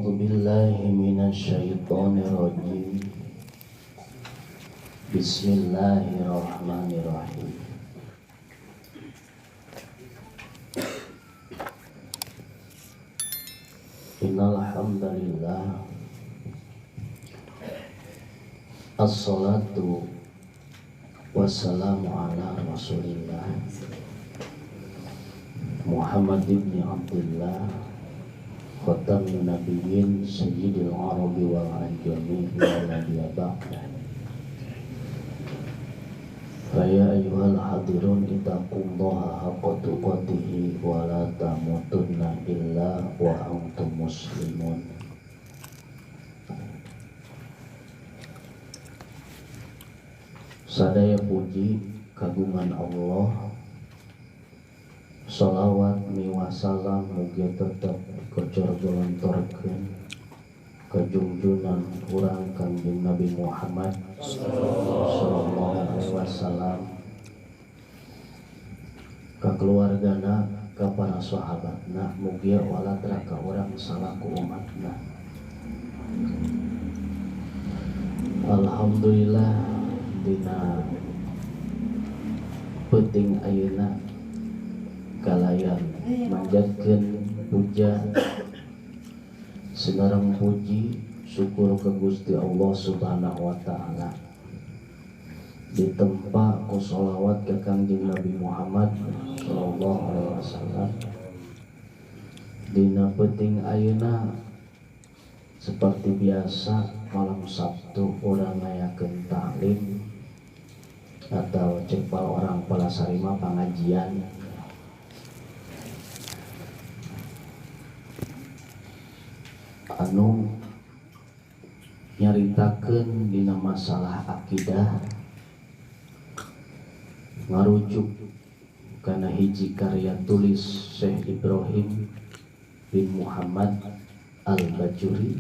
أعوذ بالله من الشيطان الرجيم بسم الله الرحمن الرحيم إن الحمد لله الصلاة والسلام على رسول الله محمد بن عبد الله خاتم النبيين سيد العرب والعجم والذي بعده فيا أيها الحاضرون اتقوا الله حق تقاته ولا تموتن إلا وأنتم مسلمون. Sadaya puji kagungan Allah, sholawat miwasalam mugia tetap kocor golontorkeun kajungjunan urang Kangjeng Nabi Muhammad sallallahu alaihi wasallam, ka keluargana, ka para sahabatna, mugia walatra ka urang salaku umatna. Alhamdulillah dina penting ayeuna kalayan manjatkeun puja senarang puji syukur ke Gusti Allah Subhanahu wa taala, ditempa ku sholawat ke Kangjeng Nabi Muhammad sallallahu alaihi wasallam. Dina penting ayeuna seperti biasa malam Sabtu urang ngayakeun taklim atau cepal orang palasarima pengajian. Anu nyaritakeun dina masalah akidah ngarujuk kana hiji karya tulis Syekh Ibrahim bin Muhammad Al-Bajuri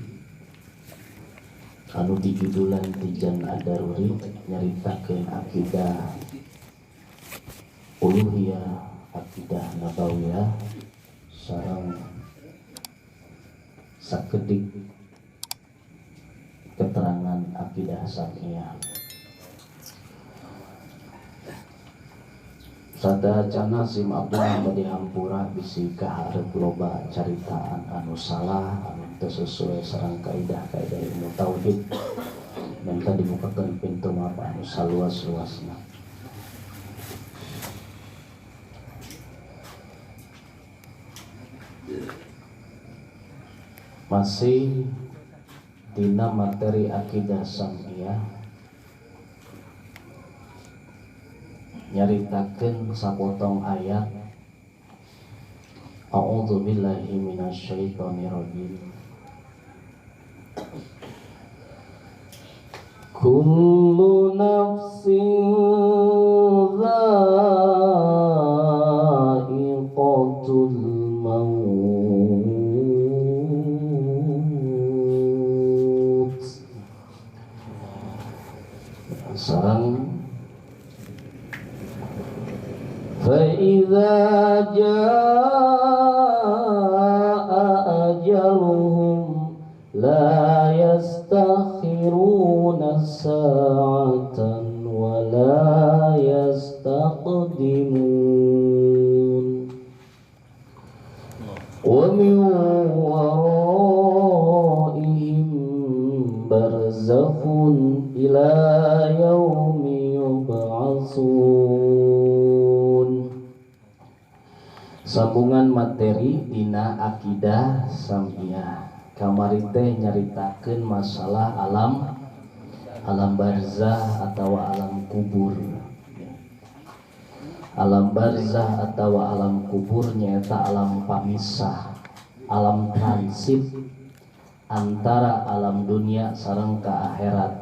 anu dijudulan Tijan Ad-Daruri, nyaritakeun akidah uluhiyah, akidah nabawiyah sareng sakedik keterangan akidah syariah. Sadayana sim Abdullah bade hampura bisi kaharep loba caritaan anu salah anu teu sesuai sareng kaidah-kaidah ilmu tauhid, minta dibukakeun pintu maaf anu saluas-luasna. Masih dina materi akidah samiyah, nyaritakeun sapotong ayat. A'udzu billahi minasyaitonir rajim. Kullu nafsin dha'iqatul maut. Sarang فَإِذَا جَاءَ أَجَلُهُمْ لَا يَسْتَأْخِرُونَ سَاعَةً وَلَا يَسْتَقْدِمُونَ وَمِنْ وَرَائِهِمْ بَرْزَخٌ إِلَى يَوْمِ يُبْعَثُونَ. Sambungan materi dina akidah samiyah. Kamari teh nyaritakeun masalah alam barzah atau alam kubur. Alam barzah atau alam kubur nyaeta alam pamisah, alam transit antara alam dunia sareng ka akhirat.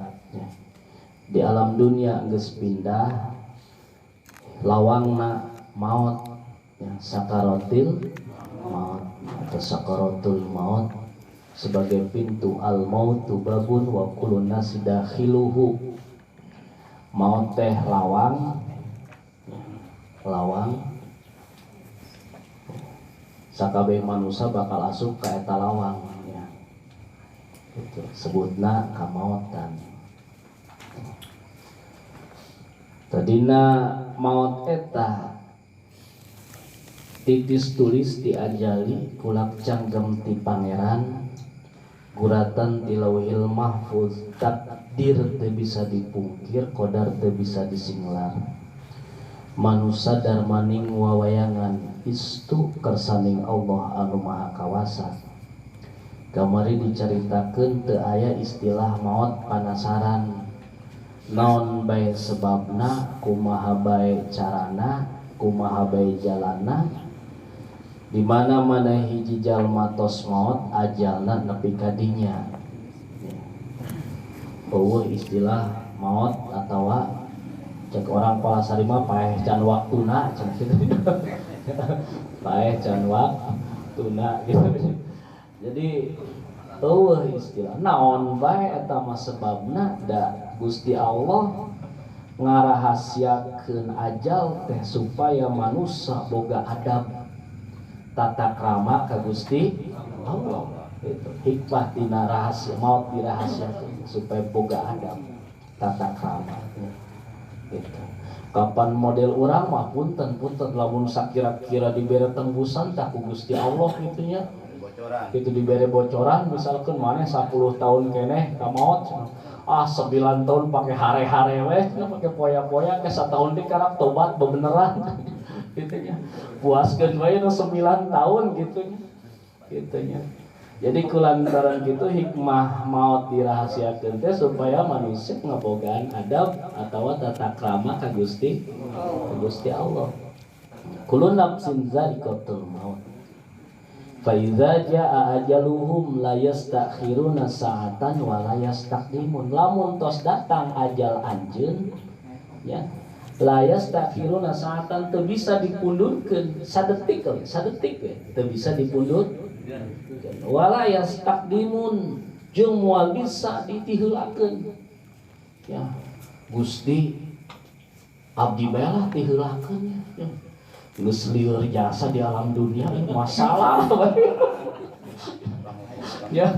Di alam dunia geus pindah lawangna maut, sakaratil maut atau sakaratul maut sebagai pintu al-mautu babun wa kullu nasi dakhiluhu. Maut teh lawang sakabeh manusia bakal asup ka eta lawang ya. gitu. Sebutna kamaotan. Tadina maot eta titis tulis diajali kulak canggem ti pangeran guratan ti lauhil mahfuz takdir teu bisa dipungkir qadar teu bisa disinglar manusa darmaning wawayangan istu kersaning Allah anu maha kawasa. Kamari dicaritakeun teu aya istilah maot panasaran naon bae sebabna kumaha bae carana kumaha bae jalanna di mana hiji jalma tos maot ajalna nepi ka dinya. Eueuh istilah maot atawa cek orang palasari mah paeh can waktuna cenah kitu. Paeh can waktuna gitu. Jadi eueuh istilah naon bae eta mah sebabna da Gusti Allah ngarahasiakeun ajal teh supaya manusia boga adab tata krama ka Gusti Allah. Itu hikmah tina rahasia maut dirahasiakeun supaya boga adab tata krama. Gitu. Kapan model urang mah punten lamun sakira-kira dibere tembusan tak ku Gusti Allah gitu nya. Itu dibere bocoran misalkan maneh 10 tahun keneh ka maot 9 tahun pakai hare-hare we pakai poya-poya ke 1 tahun di karep tobat bebeneran gitu nya puaskeun wae nu 9 tahun gitu nya. Jadi kulantaran gitu hikmah maot dirahasiakeun teh supaya manusia ngabogaan adab atawa tata krama ka Gusti Allah. Kullu nafsin za'iqatul maut. Fa iza jaa ajaluhum la yastakhiruna sa'atan wa la yastaqdimun. Lamun tos datang ajal anjeun ya la yastakhiruna sa'atan teu bisa dipundurkeun sadetik we teu bisa dipundurkeun wa la yastaqdimun jeung moal bisa ditiheulakeun ya Gusti abdi bae lah tiheulakeun ya. Geus lieur jasa di alam dunia ini masalah ya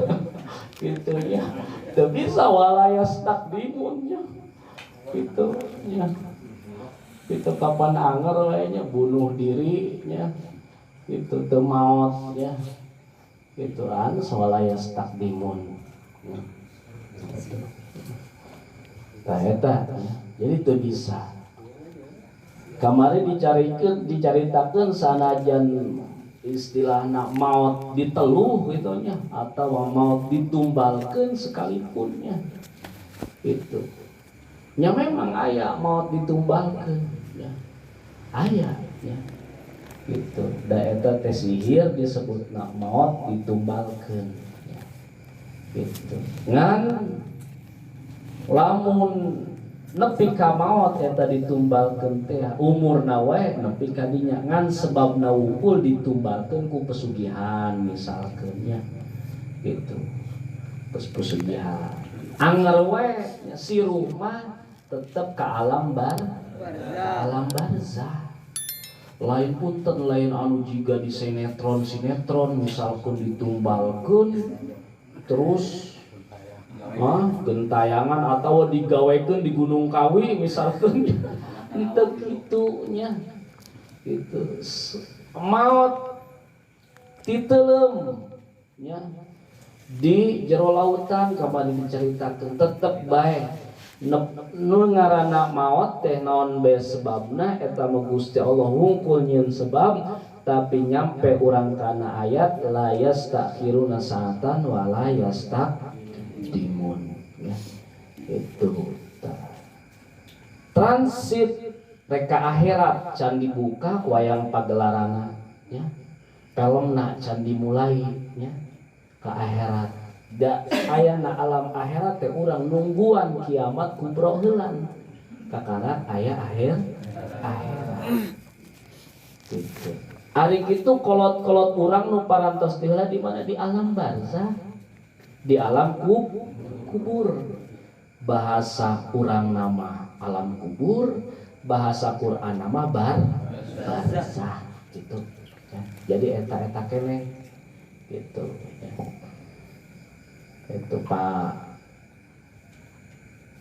gitu ya teu bisa walayas takdimunnya gitu ya itu kapan anger we nya bunuh diri nya itu teu maot ya gitu an walayas takdimun ya. Tah eta jadi teu bisa. Kamari dicaritakeun sanajan istilahna maut diteluh gitu nya atau maut ditumbalkeun sekalipun nya. Itu. Nya memang aya maut ditumbalkeun ya. Aya ya. Gitu. Da eta teh sihir disebutna maut ditumbalkeun ya. Gitu. Ngan lamun nepi ka maot eta ditumbalkeun teh umurna wae nepi ka dinya ngan sebabna wungkul ditumbalkeun ku pesugihan misalkeun nya gitu pesugihan anger wae si rumah tetep ka alam barzah lain punten lain anu jiga di sinetron misalkeun ditumbalkeun terus gentayangan atau digawekeun di Gunung Kawi misalkan itu gitunya gitu maut titeulem nya di jero lautan kamari diceritakeun tetep bae nu ngaranna maot teh naon bae sebabna eta mah Gusti Allah wungkul nyieun sebab tapi nyampe urang kana ayat la yastakhiruna sa'atan wa la yastaqdimun ya itu transit reka akhirat can dibuka wayang pagelarana ya filmna can dimulai ya ka akhirat da ayana alam akhirat teh urang nungguan kiamat kubro heulan kakara aya akhirat gitu. Ari kitu kolot-kolot urang nu parantos teh di mana di alam barzah di alam kubur bahasa urang nama alam kubur bahasa Quran nama barzah gitu ya. Jadi eta keneh gitu ya. itu Pak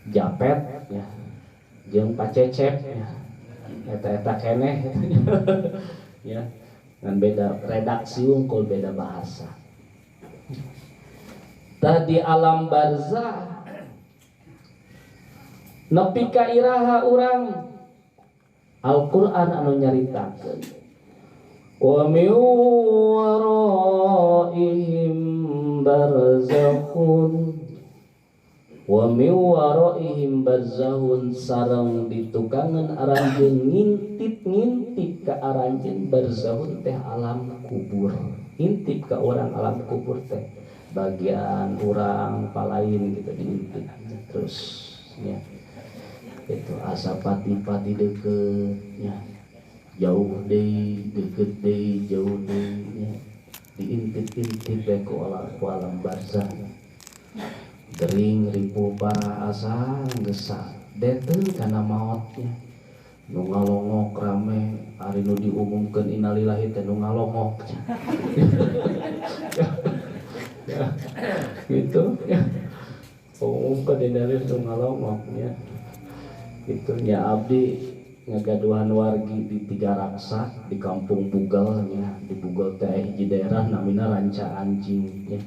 Japet ya jeung Pak Cecep ya eta keneh ya ngan beda redaksi unggul beda bahasa. Tadi alam barzah nepi ka iraha urang Al-Qur'an anu nyaritakeun wa min waraihim barzakhun wa min waraihim barzahun sareng ditukangan aranjeun ngintip ka aranjeun barzahun teh alam kubur. Intip ka orang alam kubur teh bagian urang palain gitu diintip terus ya itu asa pati-pati deket ya jauh deui deket deui jauh deui ya diintip-intip ku alam barzah gering ribu para asa gesa deteng kana maotnya nu ngalongok rame ari nu diumumkeun innalillahi teh nu ngalongok ya gitu ya umumkeun innalillahi nu ngalongok ya gitu nya abdi ngagaduhan wargi di Tiga Raksa di Kampung Bugal ya di Bugal teh hiji daerah namina Ranca Anjing ya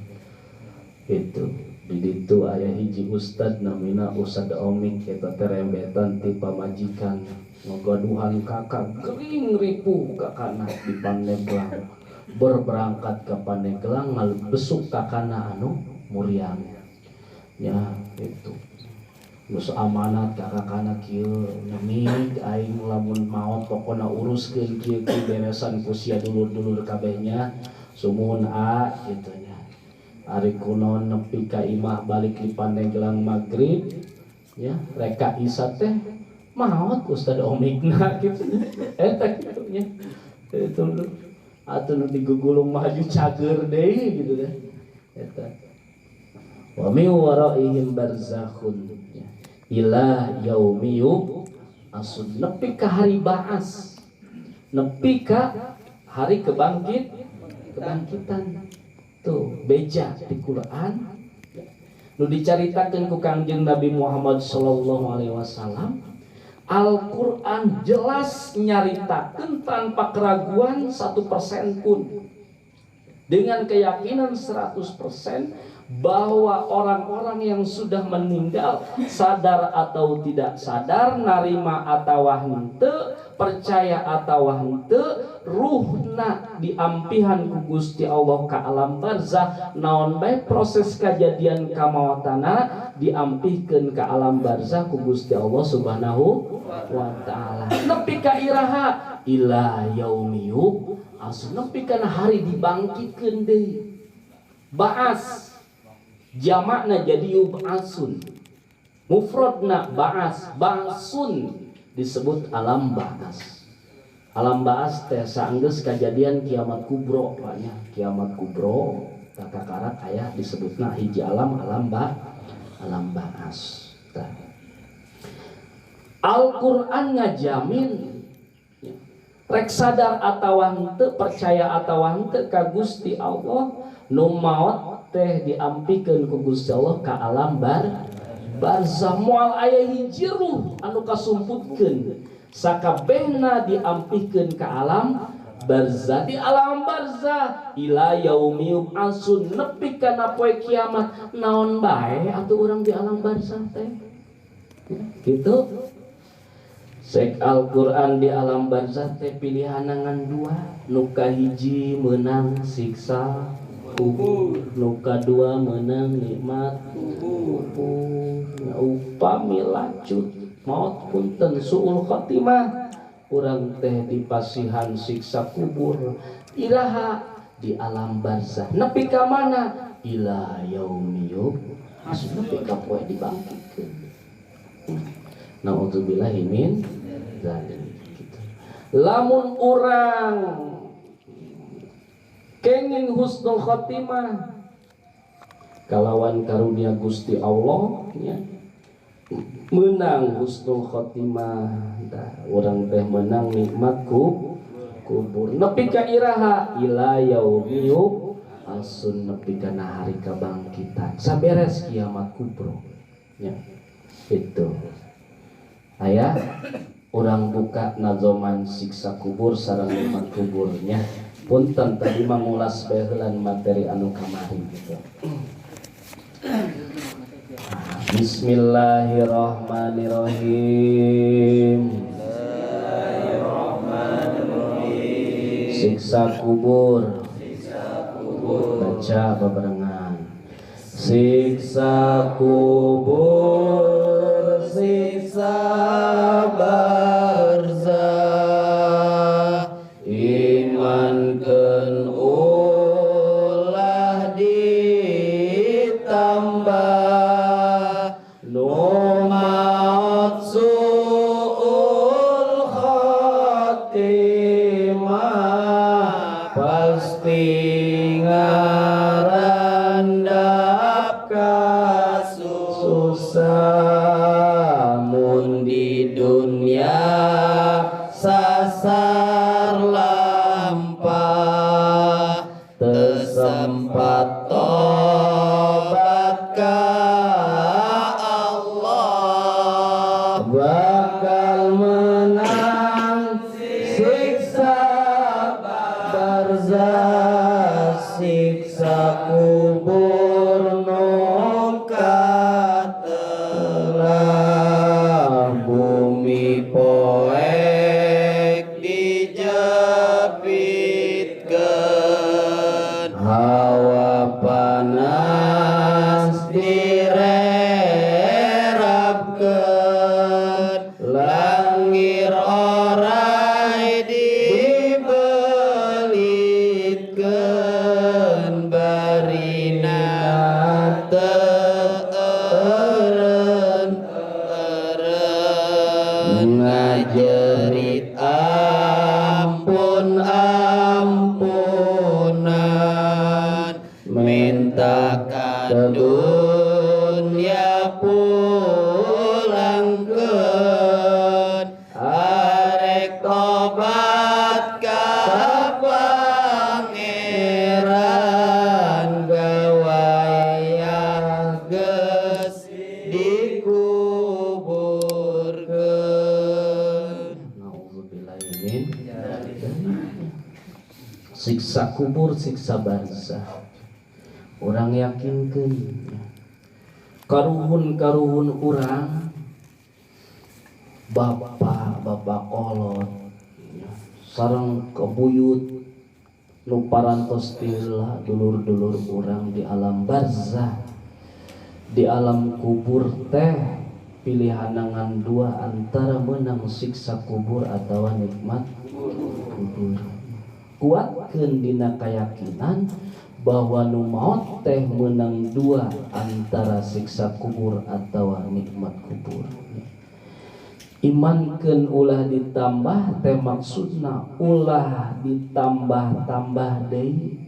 itu di ditu aya hiji ustad namina Ustad Omik eta teh rembetan ti pamajikan ngagaduhan kakak gering ripuh kakana di Pandeglang berberangkat ke Pandeglang besuk kakana anu muriang ya itu geus amanat kakakana kieu nemig aing lamun maot pokona uruskeun kieu beresan ku sia dulur-dulur kabehnya sumuhun gitu nya ari kunaon nepi ka imah balik di Pandeglang magrib ya reka isya teh maot Ustad Omikna gitu eta kitu nya itu atuh nu digugulung maju cager deui gitu deh eta wa min waraihim barzakhun ya ila yaumi yub'atsun nepi ka hari ba'as nepi ka hari kebangkitan tuh beja di Quran nu dicaritakeun ku Kangjeng Nabi Muhammad sallallahu alaihi wasallam. Al-Quran jelas nyaritakeun tanpa keraguan 1% pun dengan keyakinan 100% bahwa orang-orang yang sudah meninggal sadar atau tidak sadar, narima atau henteu, percaya atau henteu, ruhna diampihan ku Gusti Allah ka alam barzah, naon bae proses kejadian kamaotana diampihkeun ka alam barzah ku Gusti Allah Subhanahu wa taala. Nepi ka iraha ila yaumi yub'atsun, nepi kana hari dibangkitkeun deui. Ba'as jamakna jadi yub'atsun, mufradna ba'as, ba'sun disebut alam ba'as. Alam ba'as teh saenggeus kejadian kiamat kubro, banyak kiamat kubro kakakarat aya disebutna hiji alam ba'as. Al-Quran ngajamin rek sadar atawa henteu, percaya atawa henteu ka Gusti Allah, nu maot teh diampikeun ku Gusti Allah ka alam barzah. Moal aya hiji ruh anu kasumputkeun sakabehna diampikeun ka alam barzah. Di alam barzah ila yaumi yub'atsun, nepi kana poe kiamat. Naon bae atuh urang di alam barzah teh gitu. Sek Al-Quran di alam barzah teh pilihanangan dua, nuka hiji menang siksa kubur, nuka dua menang nikmat kubur. Upami lacut maut punten suul khotimah, urang teh dipasihan siksa kubur, iraha di alam barzah. Nepi ka mana? Ila yaumi yub'atsun, nepi ka poe dibangkitkeun. Na'udzubillahi min dzalik gitu. Lamun urang kenging husnul khotimah kalawan karunia Gusti Allah ya, menang husnul khotimah, urang teh menang nikmat kubur. Nepi ka iraha ila yaumi asun nepi kana hari kabangkitan saberes kiamat kubro ya itu aya urang buka nazoman siksa kubur sareng nikmat kuburnya punten tadi mangulas baheula materi anu kamari gitu. Bismillahirrahmanirrahim. Siksa kubur. Baca bebarengan. Siksa kubur, siksa barzah, imankeun ulah ditambah nu maot suul khatimah pasti ngarandap kasusah mun di dunia sasar lampah tersempat tobat ka Allah bakal menang siksa barzah siksa kubur nu katelah bumi poek dijepitkeun hawa panas direrapkeun langir orai dibelitkeun barina teureun ngajerit ampun ampunan minta ka dunya pulangkeun arek tobat ka pangeran gawaya geus dikuburkeun. Nauzubillahi min siksa kubur siksa barzah orang yakinkeun karuhun urang bapak kolot sareng kebuyut nu parantos tila dulur-dulur urang di alam barzah di alam kubur teh pilihanangan dua antara menang siksa kubur atau nikmat kubur. Kuatkeun dina keyakinan bahwa nu maot teh menang dua antara siksa kubur atau nikmat kubur. Imankeun ulah ditambah teh maksudna ulah ditambah-tambah deui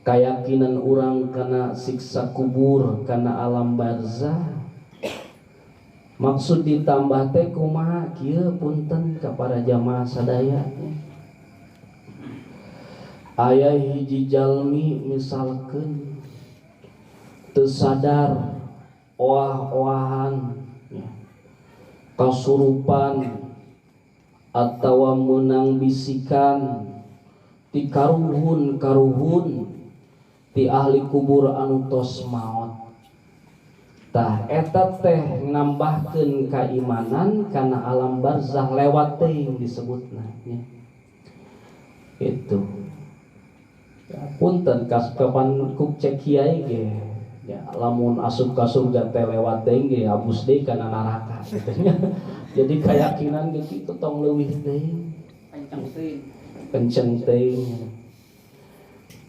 keyakinan urang kana siksa kubur kana alam barzah. Maksud ditambah teh kumaha kieu punten ka para jamaah sadaya. Aya hiji jalmi misalkeun teu sadar oah-oahan kasurupan atawa meunang bisikan ti karuhun ti ahli kubur anu tos maot. Tah eta teh nambahkeun kaimanan kana alam barzah lewat teuing disebutna nya. Itu. Ya, punten kapan kuk cek kiai ge ya lamun asup ka surga teh lewat teuing ge abus deui kana neraka gitu nya. Jadi keyakinan ge kitu tong leuwih deui. Kenceng teuing.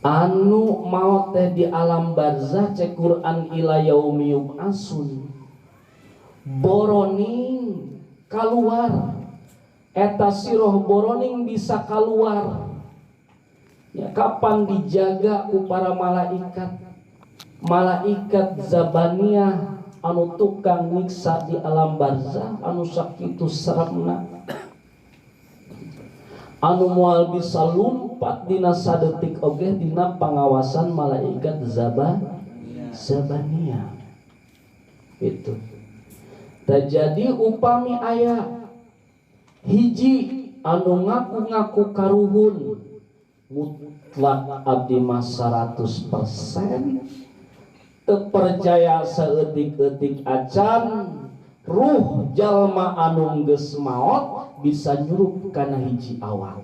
Anu maot teh di alam barzah cek Quran ila yaumi yub'atsun boroning keluar eta siroh boroning bisa keluar ya kapan dijaga ku para malaikat zabaniyah anu tukang nyiksa di alam barzah anu sakitu seremna anu moal bisa lumpat dina sadetik oge dina pangawasan malaikat Zabaniyah. Itu terjadi upami aya hiji anu ngaku-ngaku karuhun mutlak abdi mas 100% terpercaya seetik-etik acan ruh jalma anu geus maot bisa nyurup kana hiji awak.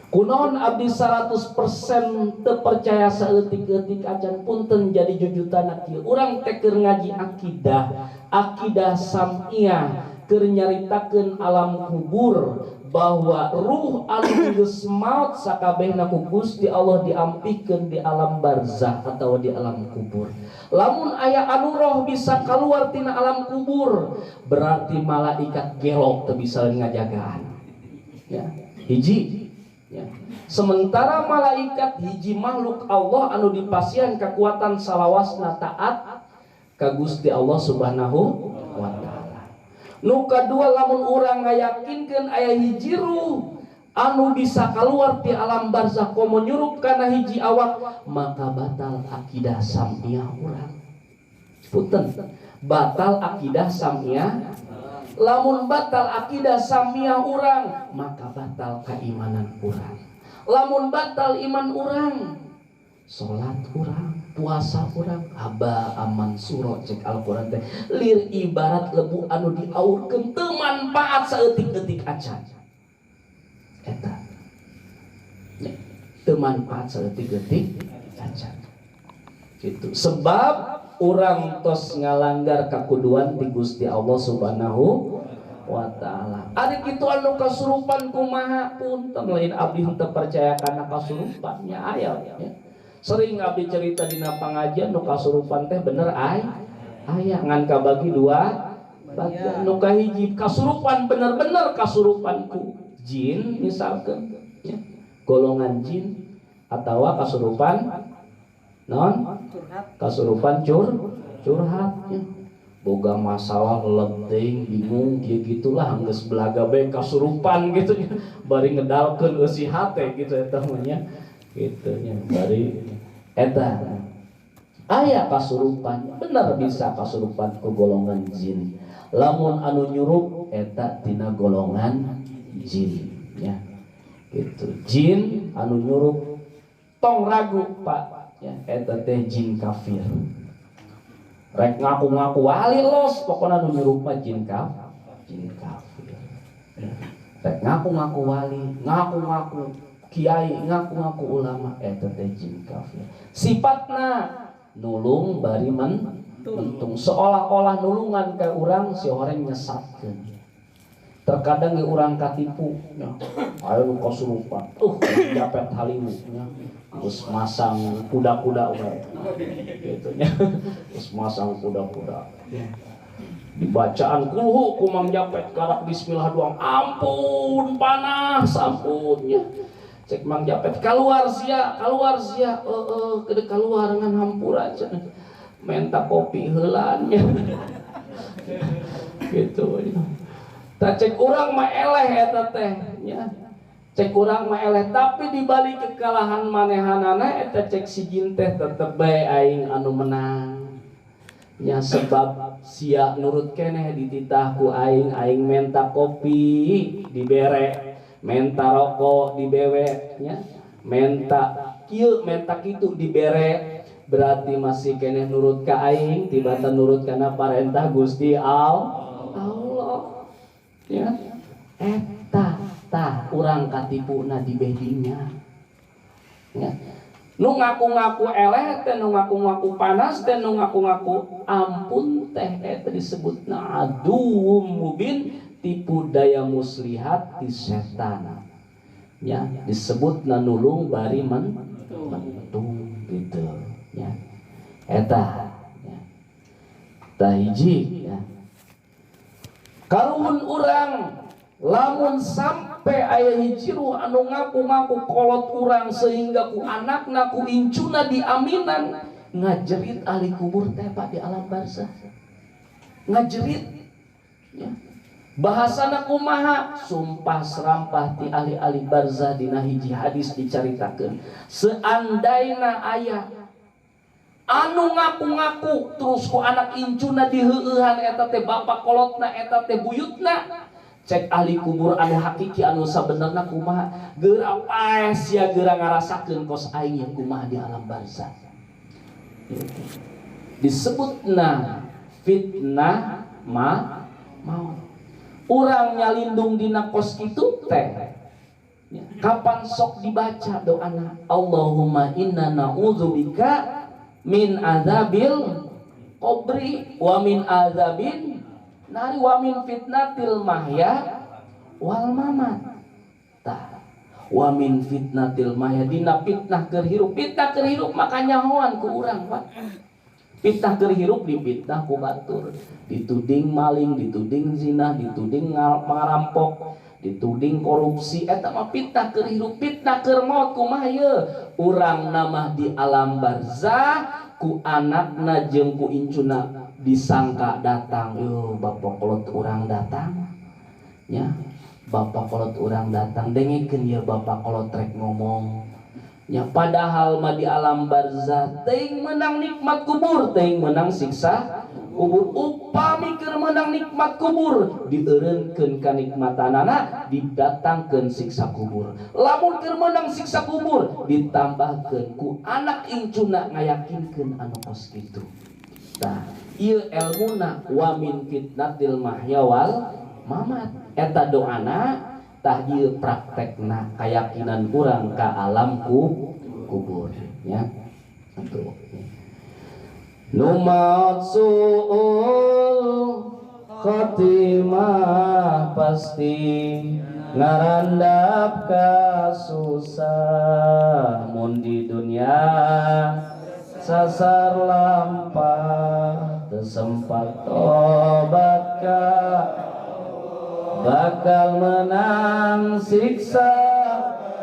Kunaon abdi 100% terpercaya seetik-etik acan punten jadi jujutan kieu urang teh keur ngaji akidah samiyah keur nyaritakeun alam kubur bahwa ruh anu geus maot sakabehna ku Gusti Allah diampikeun di alam barzakh atau di alam kubur. Lamun aya anu roh bisa keluar tina alam kubur berarti malaikat gelok teu bisa ngajagaan. Ya, hiji ya. Sementara malaikat hiji makhluk Allah anu dipasieun kekuatan salawasna taat ka Gusti Allah Subhanahu wa taala. Nu kadua lamun urang ngayakinkeun aya hiji ruh anu bisa keluar ti alam barzakh komo nyurup kana hiji awak maka batal akidah samiyah urang. Punten, batal akidah samiyah. Lamun batal akidah samiyah urang maka batal keimanan urang. Lamun batal iman urang, salat urang, puasa urang, haba aman suro cek Al-Qur'an teh lir ibarat lebu anu diaurkeun teu manfaat saeutik-eutik acan. Eta. Ya, teu manfaat saeutik-eutik acan. Gitu. Sebab urang tos ngalanggar kakuduan di Gusti Allah Subhanahu wa taala. Ari kitu anu kasurupan kumaha punten lain abdi teu percaya kana kasurupannya aya ya. Sering abdi cerita dina pangajian nu kasurupan teh bener aya ngan kabagi dua bagian. Nu kahiji kasurupan bener-bener kasurupanku jin misalkan ya. Golongan jin atawa kasurupan non kasurupan curhat ya. Boga masalah letting bingung kieu gitulah geus belaga bae kasurupan gitu nya bari ngedalkeun eusi hate gitu eta mah nya gitu nya bari eta aya kasurupan bener bisa kasurupan ku golongan jin lamun anu nyurup eta tina golongan jin ya gitu jin anu nyurup tong ragu Pak ya eta teh jin kafir rek ngaku-ngaku wali los pokoknya nu nyurup mah jin kafir rek ngaku-ngaku wali ngaku-ngaku kiai ngaku-ngaku ulama eta teh jin kafir sifatna nulung bari mentung seolah-olah nulungan ka urang si orang nyesatkeun terkadang ge urang katipu nya aya nu kasurupan japet halimu nya terus masang kuda-kuda we gitu nya terus masang kuda-kuda dibacaan kulhu ku Mang Japet karak bismillah doang ampun panas ampunnya cek Mang Japet keluar sia kede keluar ngan hampura aja menta kopi heulannya gitu tak cek urang mah eleh eta teh nya cek urang mah eleh tapi dibalik kekalahan manehanana eta cek si jin teh tetep bae aing anu menang nya sebab sia nurut keneh dititah ku aing menta kopi dibere menta rokok dibewe nya menta kieu menta kitu dibere berarti masih keneh nurut ka aing tibatan nurut kana parentah Gusti Allah ya eta tah urang katipuna di bedingnya ya nu ngaku-ngaku eleh teh nu ngaku-ngaku panas teh nu ngaku-ngaku ampun teh eta disebutna aduwwum mubin tipu daya muslihat di setan ya disebutna nulung bari mentung gitu ya eta ya tah hiji ya karuhun urang lamun sampai aya hiji ruh anu ngaku-ngaku kolot urang sehingga ku anakna ku incuna diaminan ngajerit ahli kubur teh Pak di alam barzakh ngajerit ya Bahasana kumaha sumpah serampah ti ahli-ahli barzah dina hiji hadis dicaritakeun seandaina aya anu ngaku-ngaku terus ku anak incuna diheueuhan eta teh bapa kolotna eta teh buyutna cek ahli kubur anu hakiki anu sabenerna kumaha geura pae sia geura ngarasakeun kos aing kumaha di alam barzah disebutna fitnah maut urang nyalindung dina kos itu teh kapan sok dibaca doana Allahumma inna na'udzubika min azabil qabri wa min azabin nari wa min fitnatil mahya wal mamat tah wa min fitnatil mahya dina fitnah keur hirup makanya nyahoan ku urang Pak fitnah keur hirup dipitnah ku batur dituding maling dituding zina dituding ngarampok dituding korupsi eta mah fitnah keur hirup fitnah keur maut kumaha ye urang namah di alam barzah ku anakna jeung ku incuna disangka datang yo bapak kolot urang datang nya bapak kolot urang datang dengekeun ye bapak kolot rek ngomong ya padahal mah di alam barzah teuing menang nikmat kubur teuing menang siksa kubur upami keur menang nikmat kubur dieureunkeun kanikmatanana didatangkeun siksa kubur lamun keur menang siksa kubur ditambahkeun ku anak incuna ngayakinkeun anu kos kitu tah ieu elmuna wa min fitnatil mahya wal mamat eta doana tah ieu praktekna keyakinan urang ka alam kubur ya itu numat suul khatimah pasti ngarandap ka susah mun di dunia sasar lampah tersempat tobat ka bakal menang siksa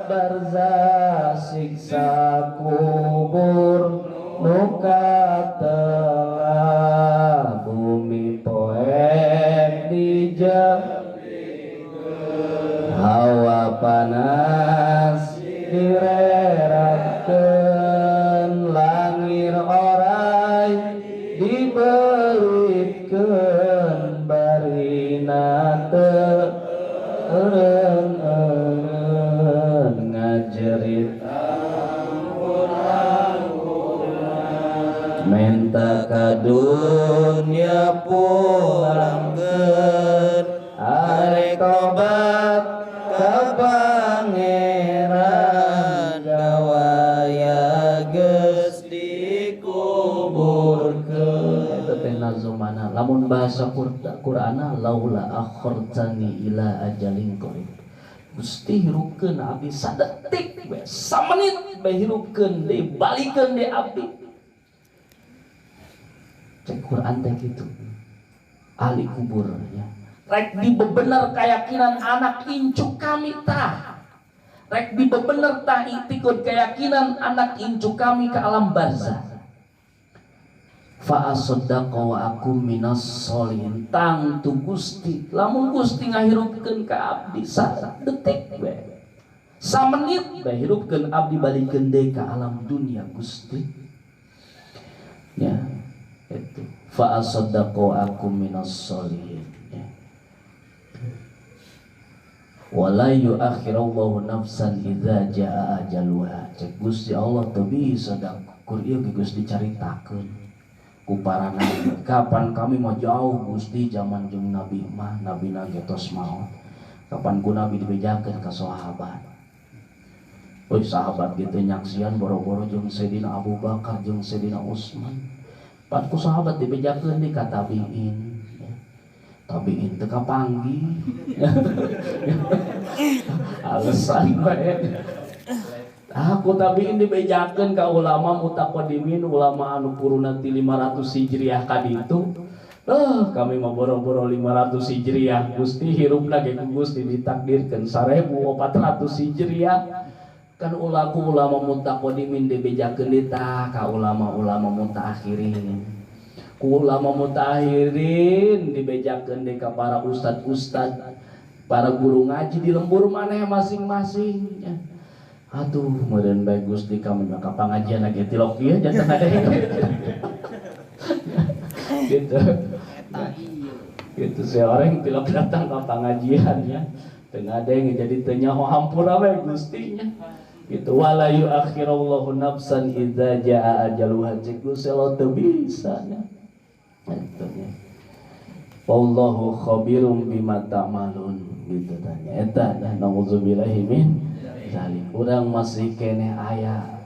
barzah siksa kubur nuka telah bumi poek dijak hawa panas direrakeun langir orai dibelitkeun barina teu ngajerit menta ka dunya pulangkeun arek tobat ka pangeran gawaya geus dikuburkeun eta teh nazumana lamun bahasa Qur'ana laula akhartani ila ajalin qarib Gusti hirupkeun abdi sadetik we samenit bae hirupkeun deui balikeun deui abdi cek Quran teh gitu ahli kubur ya rek dibebener keyakinan anak incu kami tah rek dibebener tah ikut keyakinan anak incu kami ke alam barzah fa asaddaqa wa akum minas sholihin tang tu Gusti lamun Gusti ngahirupkeun ka abdi sadetik we samenit bae hirupkeun abdi balikeun deui ka alam dunia Gusti ya itu fa asaddaqu akum minas sholihin ya. Wala yuakhirullahu nafsan idza jaa ajaluha cek Gusti Allah teu bisa da kur ieu geus dicaritakeun ku para nabi kapan kami mau jauh Gusti zaman jeung nabi mah nabina getos maot kapan ku nabi dibejakeun ka sahabat oi sahabat gitu nyaksian boro-boro jeung Sayyidina Abu Bakar jeung Sayyidina Utsman patku sahabat dibejakeun di katabiin ya. Tabiin teu kapanggih alasan bae aku tabiin dibejakeun ka ulama mutaqaddimin ulama anu puruna ti 500 Hijriah ka ditu kami mah boro-boro 500 Hijriah Gusti hirupna ge Gusti ditakdirkeun 1400 Hijriah kan ulama mutaqaddimin dibejakeun ditah ka ulama-ulama mutaakhirin ulama mutahirin dibejakeun deui ka para ustad-ustad, para guru ngaji di lembur maneh masing-masing. Atuh meureun bae Gusti ka ka pangajian ge tilok ieu janten ade. Gitu. Gitu seorang tilok datang ke pengajiannya tengah ada yang jadi tanya hampura we Gustinya gitu. Wala yuakhirullahu nafsan idza jaa ajaluha, cik Gusti Allah teu bisa nya. Wallahu khabirum bima ta'malun gitu tanya. Eta nya nauzubillahi min zalik. Urang masih keneh aya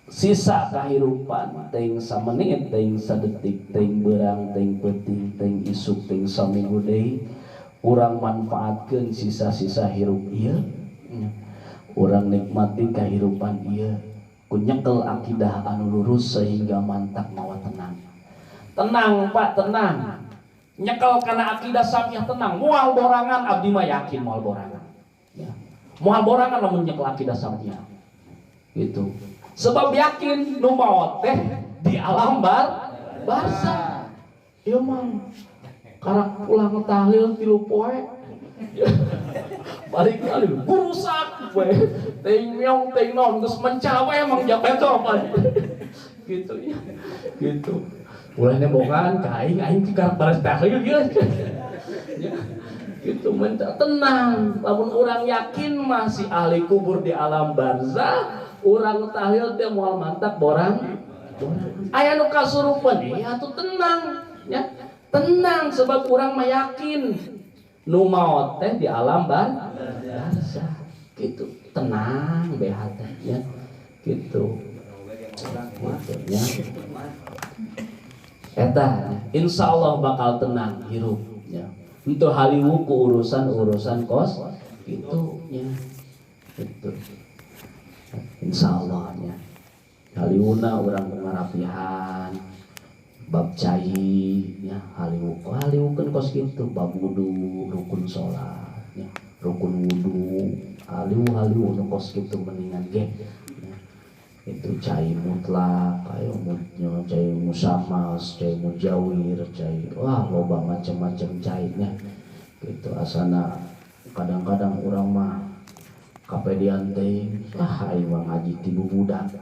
sisa kahirupan teuing samenit, teuing sadetik, teuing beurang, teuing peuting, teuing isuk, teuing saminggu deui urang manfaatkeun sisa-sisa hirup ieu. Urang nikmati kahirupan ieu ku nyekel akidah anu lurus sehingga mantap mawa tenang. Tenang Pak, tenang. Nyekel kana akidah sapiah tenang. Moal borangan abdi mah yakin moal borangan. Ya. Moal borangan lamun nyekel akidah sapiah. Gitu. Sebab yakin nu maot teh di alam barza. Ieu mah karak pulang tahlil 3 poe. Balik kali burusak we. Teuing meong teuing naon geus mencawe emang jabeto apa. Gitu ya. Gitu. Ulahnya bogaan ka aing karak baras tahlil ieu. Gitu menca tenang. Lamun urang yakin masih ahli kubur di alam barzah, urang tahlil teh moal mantap borang. Aya nu kasurupan ya atuh tenang ya. Tenang sebab urang mah yakin nu maot teh di alam barzah. Gitu. Tenang behat ya. Gitu. Ya. Eta insyaallah bakal tenang hirup ya. Untuk haliwu ku urusan kos gitu ya. Gitu. Insyaallah nya haliwuna urang ngarapihan bab cai ya, haliwukeun kos kitu bab wudu, rukun salat ya, rukun wudu, haliwu nu kos kitu mendingan ge ya. Itu cai mutlak, ayo cai musamas, cai mujawir, cai wah loba macam-macam cainya. Gitu asana kadang-kadang urang mah kapedean teh aing mah ngaji ti bubudak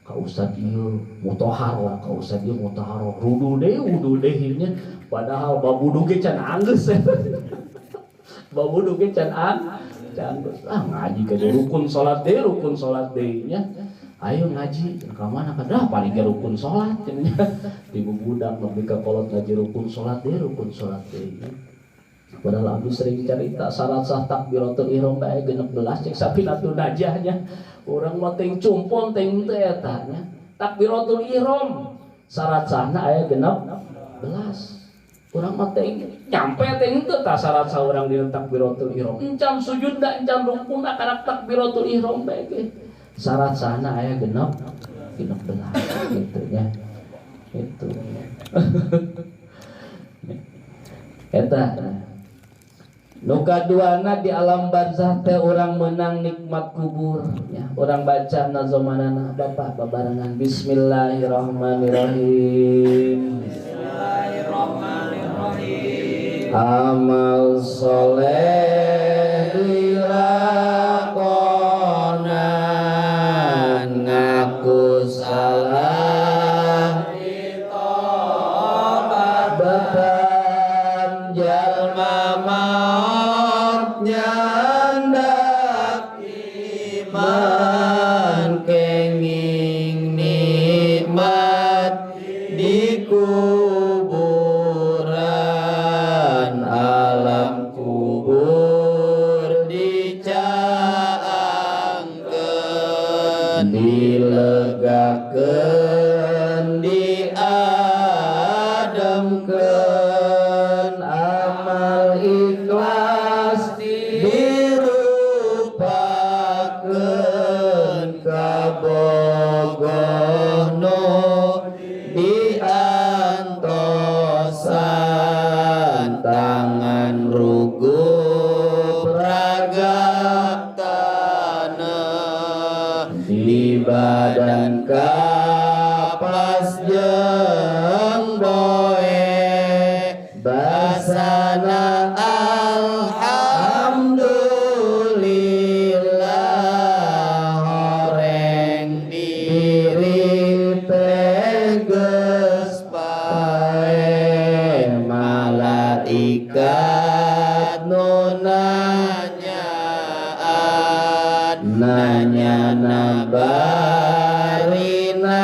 ka ustad ieu mutahharah, ka ustad ieu mutahharah wudu deui nya padahal babudu ge can anggeus. Babudu ge can anggeus. Ngaji ke rukun salat deui nya. Ayo ngaji ka mana kadah paling ge rukun salat nya. Di bubudak nepi ka kolot ngaji rukun salat deui. Padahal abdi sering cerita syarat sah takbiratul ihram bae 16 cek sapinatun najahnya. Urang mah teuing cumpon teuing teu eta nya. Takbiratul ihram syarat sahna aya 16. Urang mah teuing nyampe teuing teu ka syarat saurang dina takbiratul ihram. Encan sujud da encan rukuna kana takbiratul ihram bae ge. Syarat sahna aya 16 gitu nya. Itu. Eta nu kaduana di alam barzah teh urang menang nikmat kubur ya. Urang baca nazomanana Bapak babarengan bismillahirrahmanirrahim. Bismillahirrahmanirrahim. Amal soleh dilakonan ngaku salah ditobat beban jalma nyandak iman kenging nikmat di kuburan alam kubur dicaangkeun dilegakeun diademkeun amal ikhlas dirupakeun kabogohno diantosan tangan rugup raga tanah di badan kapas jeung nanyana barina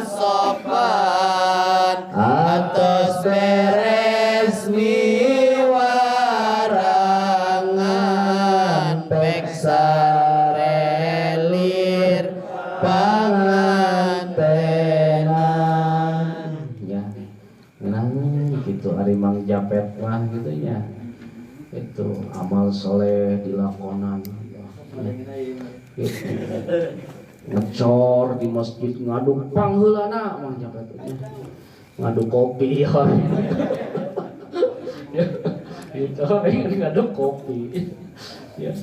sopan atos beres miwarangan peksa relir pangantenan ya gitu ari Mang Japet mah gitu ya itu amal soleh dilakonan gitu. Ngecor di masjid ngaduk pangheulana Mang Japet ngaduk kopi ya gitu ngaduk kopi ya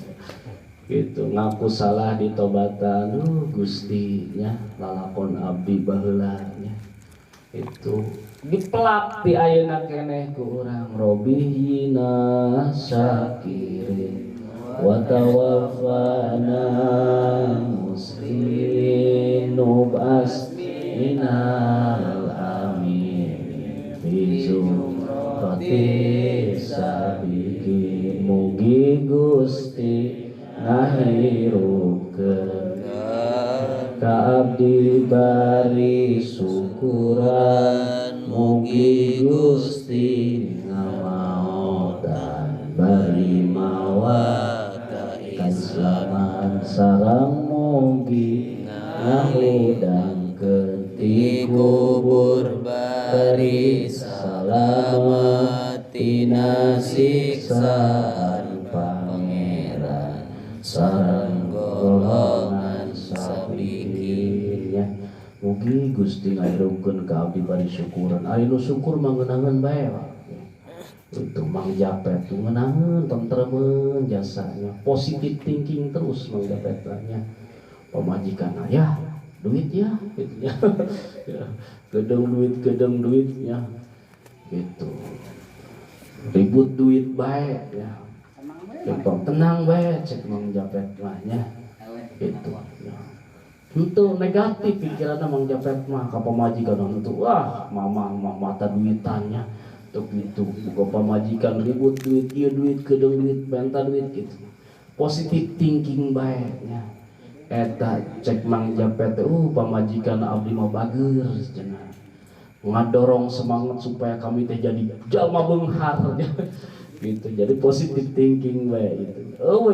gitu ngaku salah ditobatan Gusti nya lalakon abdi baheula nya itu dipelak di ayeuna keneh ku urang robihina syakirin wa tawaffana muslimin nubas minal amin bizumrati sabiki mugi Gusti ngahirukeun ka abdi bari syukuran mugi Gusti ngamaotan bari mawa kaislaman sareng mugi ngahudangkeun ti kubur bari salamet tina siksaan pangeran sareng golongan sabikin ya mugi Gusti ngahirupkeun ka abdi bari syukuran ari nu syukur mah ngeunangan bae itu Mang Japet tuh ngeunangan tentremeun jasanya positive thinking terus Mang Japet nya pamajikan ya duit ya gitu ya gedeng duit ya gitu ribut duit bae ya tenang bae cek Mang Japet mah nya gitu ya itu negatif pikiranna Mang Japet mah ka pamajikan itu wah mama mata duitannya tuk gitu buka pamajikan ribut duit ieu duit gedeng duit benta duit gitu positive thinking bae nya eta cek Mang Japet pamajikan abdi mah bager cenah ngadorong semangat supaya kami teh jadi jalma beunghar gitu jadi positive thinking bae itu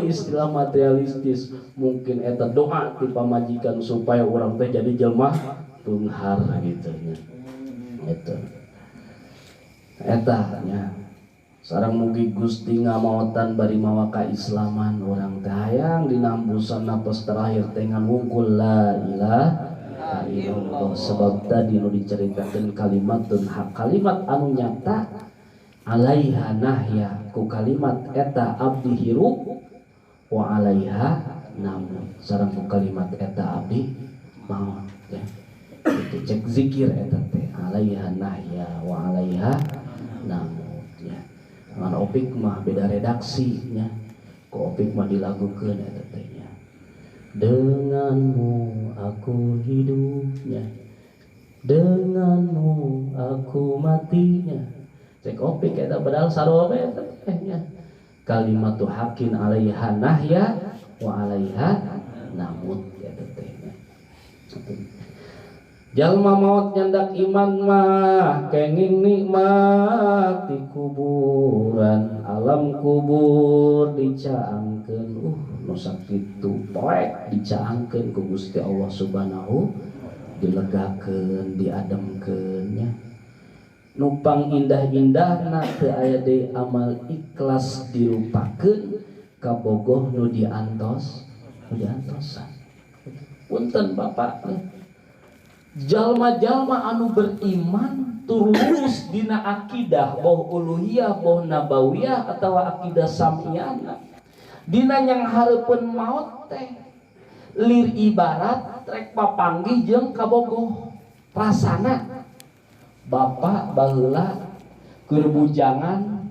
istilah materialistis mungkin eta doa ti pamajikan supaya orang teh jadi jalma beunghar gitu nya itu eta nya sareng mugi Gusti ngamaotan bari mawa kaislaman urang teh hayang dinambusan nafas terakhir teh ngungkul la ilaha illallah sebab tadi nu diceritakeun kalimatun hak kalimat anu nyata alaiha nahya ku kalimat eta abdi hirup wa alaiha namun sareng ku kalimat eta abdi maut ya itu cek zikir eta teh alaiha nahya wa alaiha namun ngan opik mah beda redaksinya ku opik mah dilagukeun eta teh nya denganmu aku hidupnya denganmu aku matinya cek opik eta padahal sarua eta teh nya kalimatu haqqin alaiha nahya wa alaiha namut eta teh nya jalma maot nyandak iman mah kenging nikmat di kuburan alam kubur dicaangkeun nu sakitu poek dicaangkeun ku Gusti Allah Subhanahu dilegakeun diademkeun nya nupang indah-indahna teu aya deui amal ikhlas dirupakeun kabogoh nu diantosan punten Bapak jalma-jalma anu beriman tulus dina akidah boh uluhiyah boh nabawiyah atawa akidah samiyana dina yang hareupeun maot teh lir ibarat rek papanggih jeung kabogoh rasana bapak baheula keur bujangan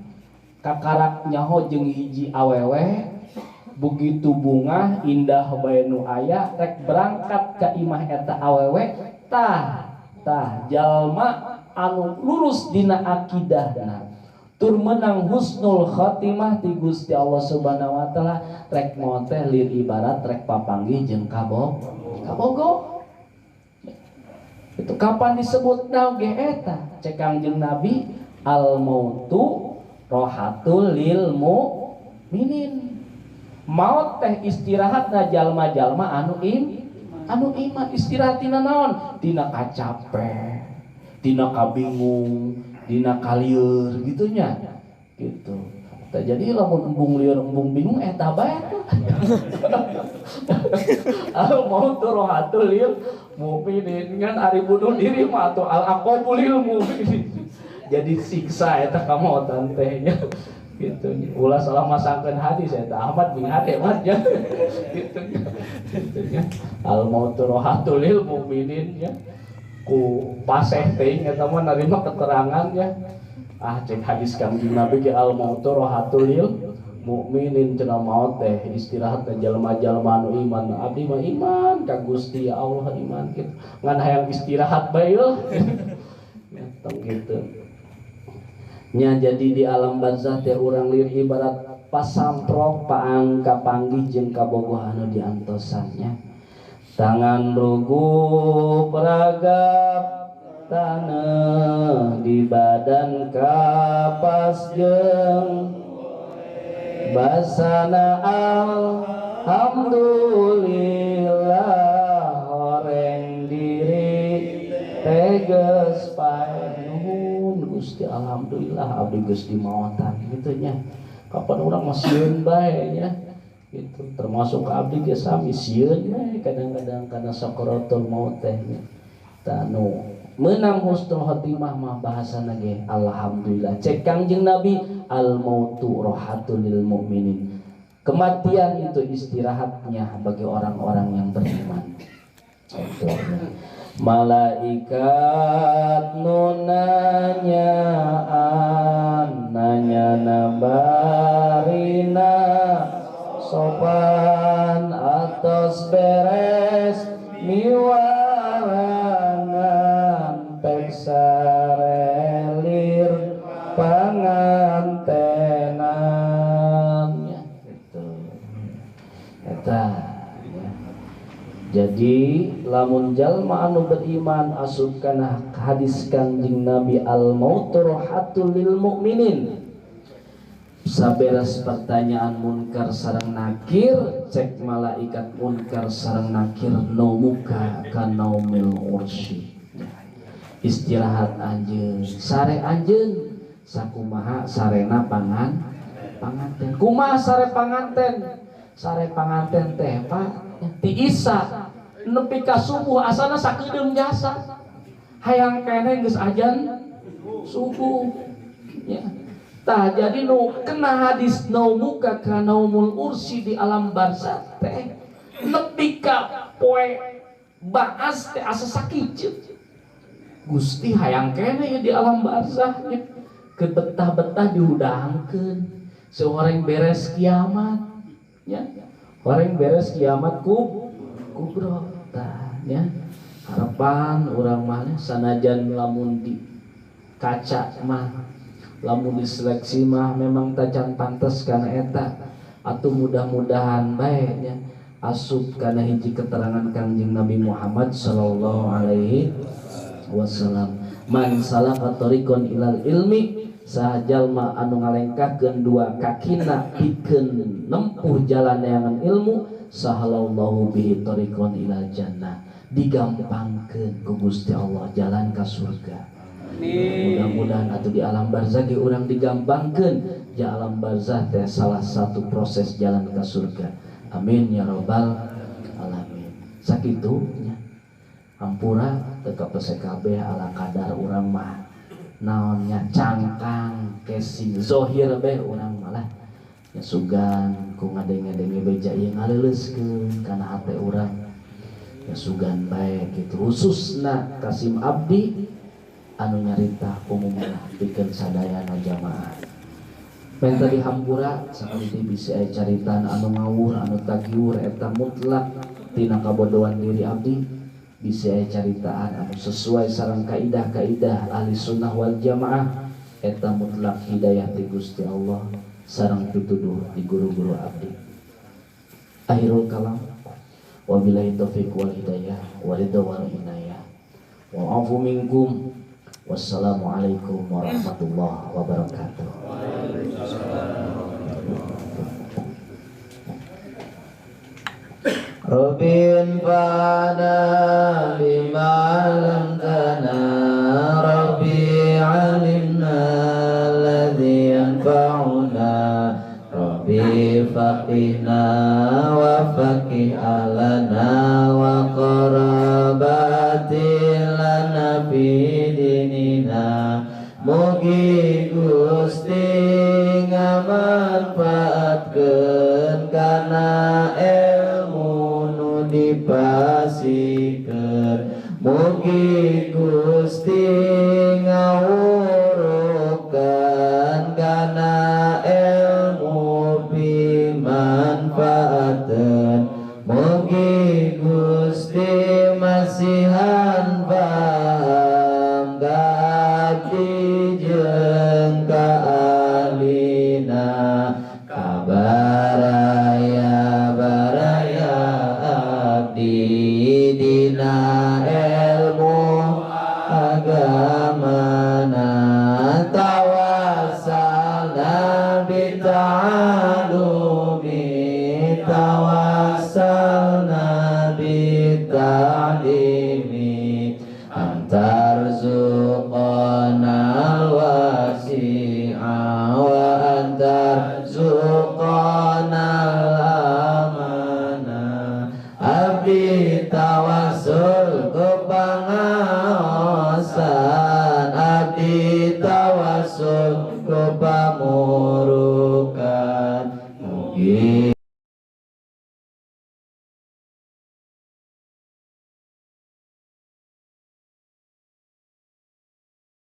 kakarak nyaho jeung hiji awewe begitu bunga indah bae nu aya rek berangkat ka imah eta awewe tah jalma anu lurus dina akidahna tur menang husnul khotimah ti Gusti Allah Subhanahu wa taala rek maot teh lir ibarat rek papanggih jeung kabogo. Itu kapan disebut oge eta cek Kangjeng Nabi al mautu rohatul lil mu'minin. Maut teh istirahatna jalma-jalma anu iman. Istirahat tina naon? Tina kacape, tina kabingung, dina kalieur gitunya gitu. Tah jadi lamun embung lieur embung bingung eta bae. Al mautu rohatul lil mu'minin ngan ari bunuh diri mah atuh al aqabul lil mu'minin. Jadi siksa eta kamautan teh nya gitu. Ulah salah masangkeun hadis eta Ahmad bin Hademat ya gitu nya. Al mautu rohatul lil mu'minin ya. Ku paseh teh eta mah narima keterangan ya. Cek hadis Kangjeng Nabi ge al mautu rohatul lil mukminin cenah maot teh istirahat teh jalma-jalma anu iman. Abdi mah iman ka Gusti Allah iman kitu. Ngan hayang istirahat bae yeuh. Tong kitu. Nya jadi di alam barzah teh urang lir ibarat pasamprok paang kapanggih jeung kabogoh anu diantosannya. Tangan rugu peragap tanah di badan kapas jeung basana alhamdulillah horeng diri teges pae nuhun Gusti alhamdulillah abdi geus dimaotan kitu nya. Kapan urang mah sieun bae nya gitu. Termasuk ka abdi ge sami sieun bae kadang-kadang kana sakaratul maut teh nya. Tanu menang husnul khotimah mah bahasana ge alhamdulillah. Cek Kangjeng Nabi al mautu rohatul lil mu'minin. Kematian itu istirahatnya bagi orang-orang yang beriman. Malaikat nunanyaan nanya nabarina sopan atos beres miwarangan peksarelir pangantenan gitu. Eta ya. Jadi lamun jalma anu beriman asup kana hadis Kangjeng Nabi al mautu rohatul lil mu'minin. Saberes pertanyaan munkar sareng nakir cek malaikat munkar sareng nakir naumuka ka naumil ursy. Istirahat anjeun sare anjeun sakumaha sarena panganten. Kumaha sare panganten? Sare panganten teh Pak ti Isa nepi ka subuh asana sakedeung jasa. Hayang keneh geus ajan subuh. Ya. Tah jadi nu kena hadis naumuka ka naumul ursy di alam barzah teh nepi ka poe baas teh asa sakiceut. Gusti hayang keneh di alam barzah nya ketah-betah diudangkeun seorang beres kiamat ya. Orang beres kiamat kubro tah nya harapan urang mah sanajan lamun di kaca mah lamun diseleksi mah memang tacan pantes kana eta atuh mudah-mudahan bae nya asup kana hiji keterangan Kangjeng Nabi Muhammad sallallahu alaihi wasallam. Man salaka tariqan ilal ilmi sajalma anu ngalengkahkeun dua kakina pikeun nempuh jalan neangan ilmu sahalallahu bihi tariqan ilal jannah digampangkeun ku Gusti Allah jalan ka surga. Mudah-mudahan atuh di alam barzah ge urang digampangkeun ja alam barzah teh salah satu proses jalan ka surga. Amin ya rabbal alamin. Sakitu nya hampura teu kapese kabeh ala kadar urang mah naonnya cangkang casing zohir beh urang malah ya sugan ku ngadenge-denge beja ieu ngaleuleskeun kana hate urang ya sugan bae kitu khususna Kasim abdi anu nyarita umumna pikeun sadayana jamaah. Men tadi hampura sakaliti bisi aya caritan anu ngawur anu tagiur eta mutlak tina kabodohan diri abdi. Bisa caritaan anu sesuai sareng kaidah-kaidah ahli sunnah wal jamaah eta mutlak hidayah ti Gusti Allah sareng pituduh di guru-guru abdi. Akhirul kalam, wabillahi taufiq wal hidayah waridwan inayah wa afu minkum. Wassalamualaikum warahmatullahi wabarakatuh. Rabbin fa'ana bima lamtana, Rabbi alimna alladhi yanfa'una, Rabbi faqihna wa faqih alana wa qarabati lana fi dinina. Mugi Gusti ngamanfaatkeun kana ilmu nu dipasikeun. Mugi Gusti ngawurukeun kana ilmu pimanfaateun. Mugi Gusti masihan paham abdi jeung ka alina kabaraya baraya abdi dina ilmu agamana tawassalna bita'alumi tawassalna bita'limi antarzuqana wasi'a wa antarzuqana amana abdi